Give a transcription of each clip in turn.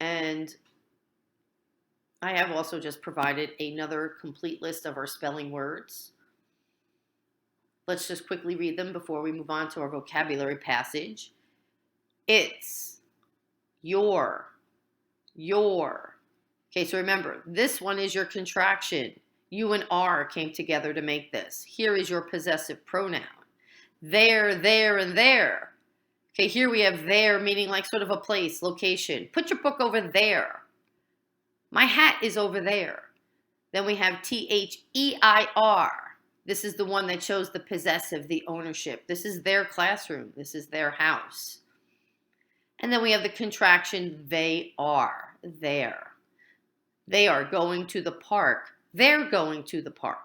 And I have also just provided another complete list of our spelling words. Let's just quickly read them before we move on to our vocabulary passage. It's, your. Okay, so remember, this one is your contraction. You and are came together to make this. Here is your possessive pronoun. There, and there. Okay, here we have there, meaning like sort of a place, location. Put your book over there. My hat is over there. Then we have THEIR. This is the one that shows the possessive, the ownership. This is their classroom. This is their house. And then we have the contraction, they are, there. They are going to the park. They're going to the park.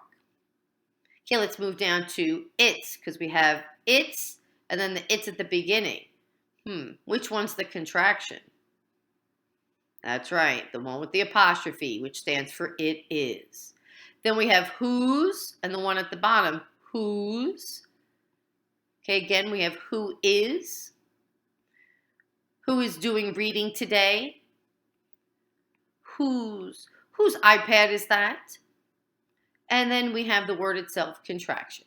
Okay, let's move down to it's, because we have it's, and then the it's at the beginning. Which one's the contraction? That's right, the one with the apostrophe, which stands for it is. Then we have whose, and the one at the bottom, whose. Okay, again, we have who is. Who is doing reading today? Whose iPad is that? And then we have the word itself, contraction.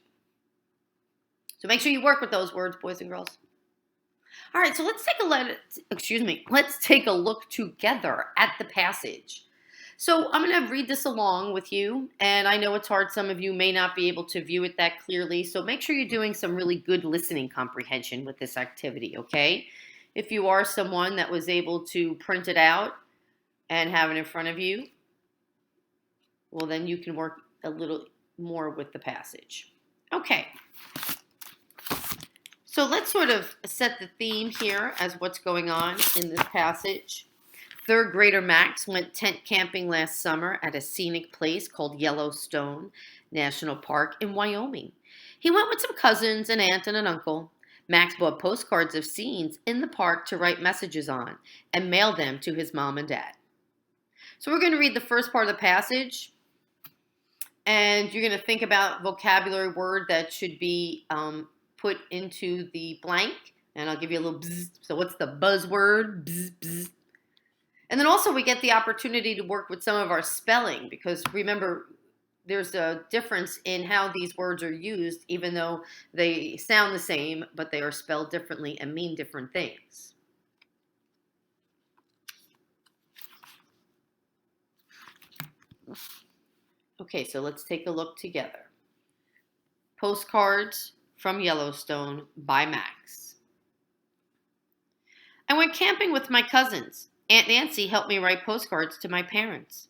So make sure you work with those words, boys and girls. All right, so let's take a look together at the passage. So I'm going to read this along with you, and I know it's hard. Some of you may not be able to view it that clearly, so make sure you're doing some really good listening comprehension with this activity, okay? If you are someone that was able to print it out and have it in front of you, well, then you can work a little more with the passage. Okay. So let's sort of set the theme here as what's going on in this passage. Third grader Max went tent camping last summer at a scenic place called Yellowstone National Park in Wyoming. He went with some cousins, an aunt, and an uncle. Max bought postcards of scenes in the park to write messages on and mail them to his mom and dad. So we're going to read the first part of the passage, and you're going to think about vocabulary word that should be put into the blank, and I'll give you a little bzz. So what's the buzzword? Bzz, bzz. And then also we get the opportunity to work with some of our spelling, because remember, there's a difference in how these words are used, even though they sound the same, but they are spelled differently and mean different things. Okay, so let's take a look together. Postcards from Yellowstone by Max. I went camping with my cousins. Aunt Nancy helped me write postcards to my parents.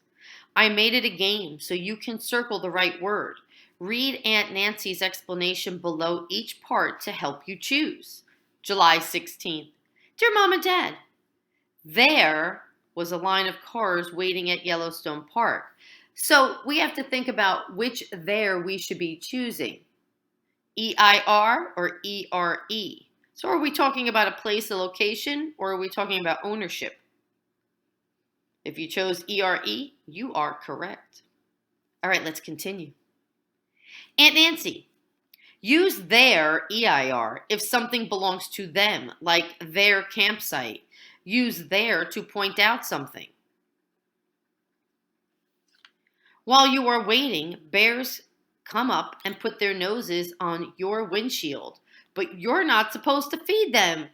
I made it a game so you can circle the right word. Read Aunt Nancy's explanation below each part to help you choose. July 16th. Dear Mom and Dad, there was a line of cars waiting at Yellowstone Park. So we have to think about which there we should be choosing. EIR or ERE? So are we talking about a place, a location, or are we talking about ownership? If you chose ERE, you are correct. All right, let's continue. Aunt Nancy, use their EIR if something belongs to them, like their campsite. Use their to point out something. While you are waiting, bears come up and put their noses on your windshield, but you're not supposed to feed them.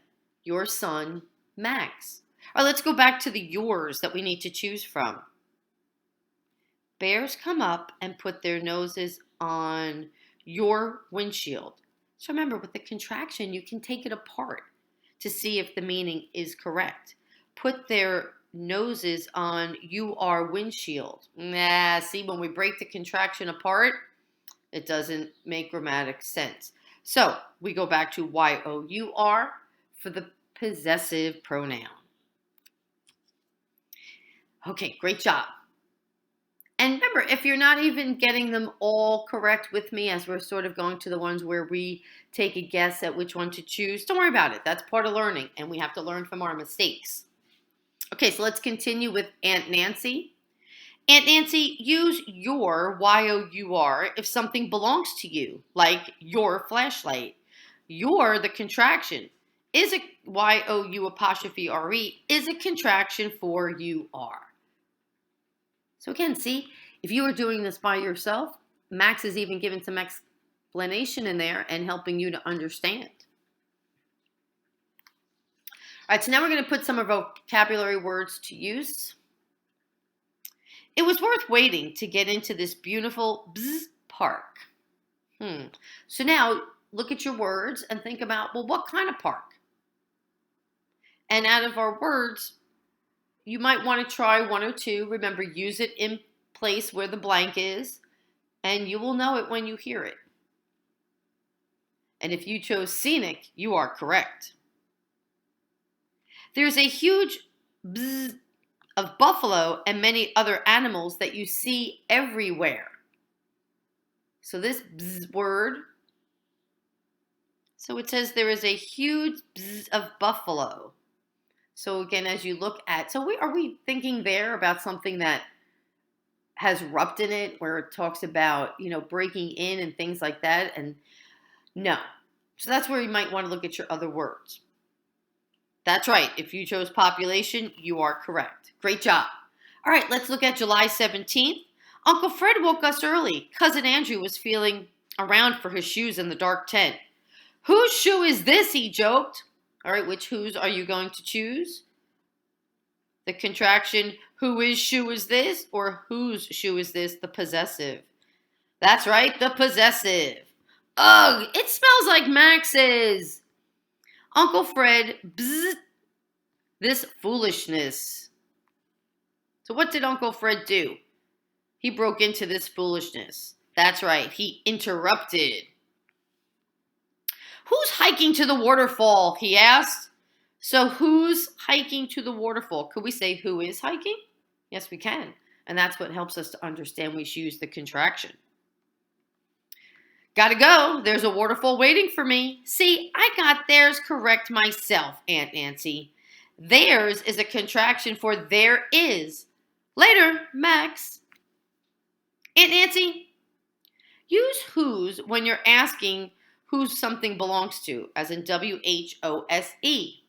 Your son, Max. All right, let's go back to the yours that we need to choose from. Bears come up and put their noses on your windshield. So remember, with the contraction, you can take it apart to see if the meaning is correct. Put their noses on your windshield. See, when we break the contraction apart, it doesn't make grammatic sense. So we go back to YOUR for the possessive pronoun. Okay, great job. And remember, if you're not even getting them all correct with me as we're sort of going to the ones where we take a guess at which one to choose, don't worry about it. That's part of learning, and we have to learn from our mistakes. Okay, so let's continue with Aunt Nancy. Aunt Nancy, use your, YOUR, if something belongs to you, like your flashlight. Your, the contraction. is a Y-O-U apostrophe R-E is a contraction for you are. So again, see, if you were doing this by yourself, Max is even giving some explanation in there and helping you to understand. All right, so now we're going to put some of our vocabulary words to use. It was worth waiting to get into this beautiful park. So now look at your words and think about, well, what kind of park? And out of our words, you might want to try one or two. Remember, use it in place where the blank is, and you will know it when you hear it. And if you chose scenic, you are correct. There's a huge bzz of buffalo and many other animals that you see everywhere. So this bzz word, so it says there is a huge bzz of buffalo. So again, as you look at, are we thinking there about something that has rupt in it, where it talks about, breaking in and things like that? And no. So that's where you might want to look at your other words. That's right. If you chose population, you are correct. Great job. All right, let's look at July 17th. Uncle Fred woke us early. Cousin Andrew was feeling around for his shoes in the dark tent. Whose shoe is this? He joked. All right, which whose are you going to choose? The contraction, whose shoe is this, or whose shoe is this, the possessive? That's right, the possessive. Ugh, it smells like Max's. Uncle Fred, bzzz, this foolishness. So what did Uncle Fred do? He broke into this foolishness. That's right, he interrupted. Who's hiking to the waterfall? He asked. So who's hiking to the waterfall? Could we say who is hiking? Yes, we can. And that's what helps us to understand we should use the contraction. Gotta go. There's a waterfall waiting for me. See, I got theirs correct myself, Aunt Nancy. Theirs is a contraction for there is. Later, Max. Aunt Nancy, use whose when you're asking who something belongs to, as in W-H-O-S-E.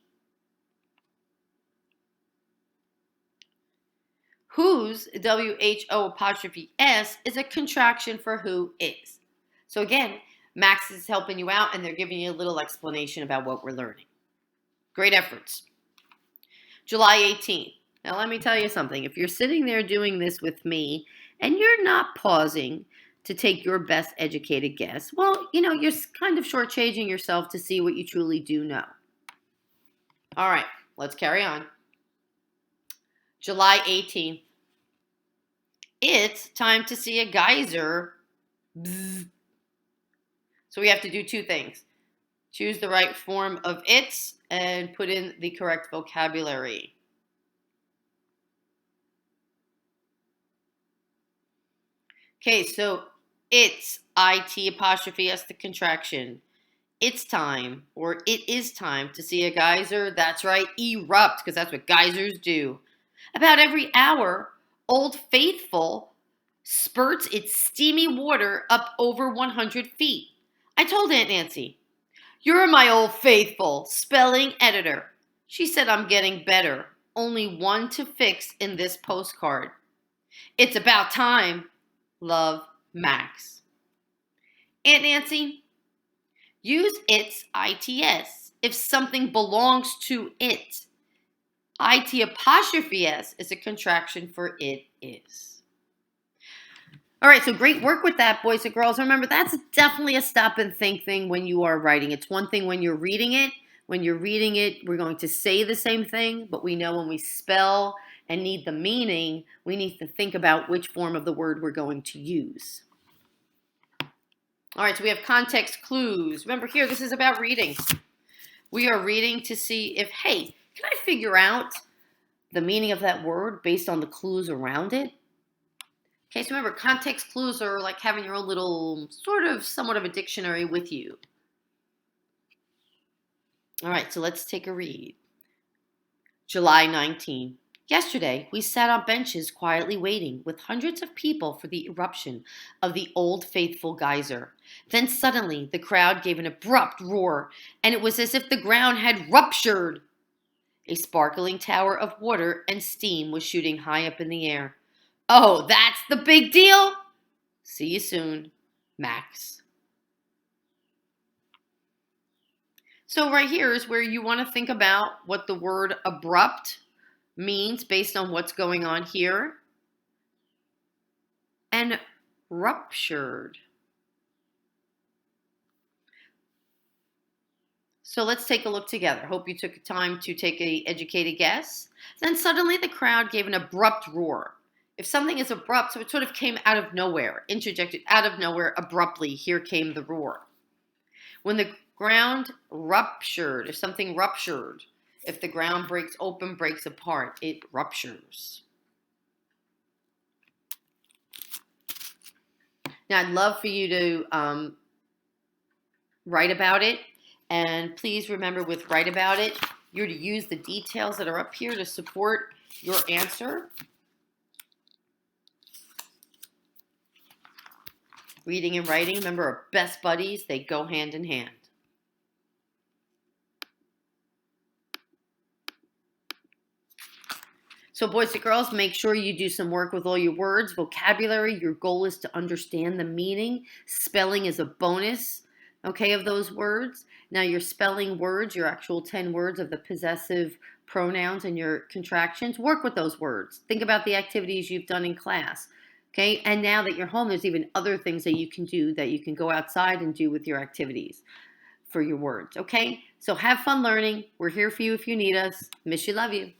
Whose, W-H-O apostrophe S, is a contraction for who is. So again, Max is helping you out, and they're giving you a little explanation about what we're learning. Great efforts. July 18th. Now let me tell you something. If you're sitting there doing this with me, and you're not pausing to take your best educated guess, well, you're kind of shortchanging yourself to see what you truly do know. All right, let's carry on. July 18th. It's time to see a geyser. Bzz. So we have to do two things. Choose the right form of it's and put in the correct vocabulary. Okay, so it's IT apostrophe S, the contraction. It's time, or it is time to see a geyser. That's right, erupt, because that's what geysers do. About every hour, Old Faithful spurts its steamy water up over 100 feet. I told Aunt Nancy, "You're my Old Faithful, spelling editor." She said I'm getting better. Only one to fix in this postcard. It's about time. Love, Max. Aunt Nancy, use its ITS if something belongs to it. IT apostrophe S is a contraction for it is. All right, so great work with that, boys and girls. Remember, that's definitely a stop and think thing when you are writing. It's one thing when you're reading it. When you're reading it, we're going to say the same thing, but we know when we spell and need the meaning, we need to think about which form of the word we're going to use. All right, so we have context clues. Remember here, this is about reading. We are reading to see if, hey, can I figure out the meaning of that word based on the clues around it? Okay, so remember, context clues are like having your own little somewhat of a dictionary with you. All right, so let's take a read. July 19. Yesterday, we sat on benches quietly waiting with hundreds of people for the eruption of the Old Faithful geyser. Then suddenly, the crowd gave an abrupt roar, and it was as if the ground had ruptured. A sparkling tower of water and steam was shooting high up in the air. Oh, that's the big deal? See you soon, Max. So, right here is where you want to think about what the word abrupt means based on what's going on here. And ruptured. So let's take a look together. Hope you took time to take an educated guess. Then suddenly the crowd gave an abrupt roar. If something is abrupt, so it sort of came out of nowhere, interjected out of nowhere abruptly, here came the roar. When the ground ruptured, if something ruptured, if the ground breaks open, breaks apart, it ruptures. Now, I'd love for you to write about it. And please remember with write about it, you're to use the details that are up here to support your answer. Reading and writing, remember, are best buddies. They go hand in hand. So boys and girls, make sure you do some work with all your words, vocabulary. Your goal is to understand the meaning. Spelling is a bonus, okay, of those words. Now you're spelling words, your actual 10 words of the possessive pronouns and your contractions. Work with those words. Think about the activities you've done in class, okay? And now that you're home, there's even other things that you can do that you can go outside and do with your activities for your words, okay? So have fun learning. We're here for you if you need us. Miss you, love you.